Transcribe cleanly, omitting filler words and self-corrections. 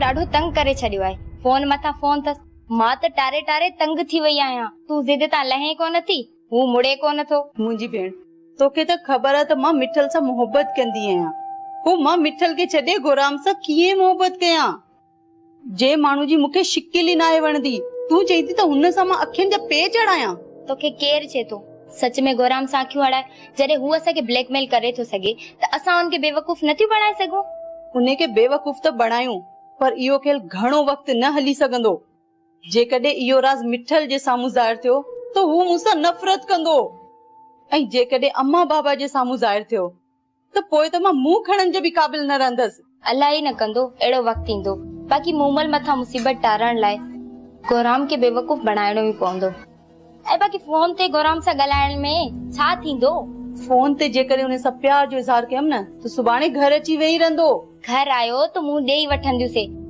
ॾाढो तंग करे छॾियो आहे। फोन मथां फोन अथसि। मां त टारे टारे तंग थी वई आहियां। तूं ज़िद तां लहे कोन थी, हू मुड़े कोन थो। मुंहिंजी भेण, तोखे त ख़बर आहे त मां मिठल सां मोहबत कंदी आहियां। हू मां मिठल खे छॾे गुराम सां कीअं मोहबत कयां? जे माण्हू जी मूंखे शिकिल ई नाहे वणंदी, तूं चई थी त हुन सां मां अखियुनि जा पे चढ़ायां? तोखे केरु चए थो सच में गुराम सां अखियूं हड़ाए? जॾहिं हू असांखे ब्लैकमेल करे थो सघे त असां हुनखे बेवकूफ़ नथियूं बणाए सघूं? उनखे बेवकूफ़ त बणायूं, पर इहो खेल घणो वक़्तु न हली सघंदो। जेकॾहिं इहो राज़ मिठल जे साम्हूं ज़ाहिर थियो त हू मूंसां नफ़रत कंदो, ऐं जेकॾहिं अम्मा बाबा जे साम्हूं ज़ाहिर थियो त पोइ त मां मुंहुं खणण जे बि क़ाबिल न रहंदसि। अलाह ई न कंदो अहिड़ो वक़्तु ईंदो। बाक़ी मूमल मथां मुसीबत टारण लाइ गुराम खे बेवकूफ़ बणाइणो ई पवंदो। ऐं बाक़ी फोन ते गुराम सां ॻाल्हाइण में छा थींदो? फोन ते जेकॾहिं हुन सां प्यार जो इज़हार कयमि न त सुभाणे घर अची वेही रहंदो। घर आयो त मुंहुं ॾेई वठंदियूंसीं।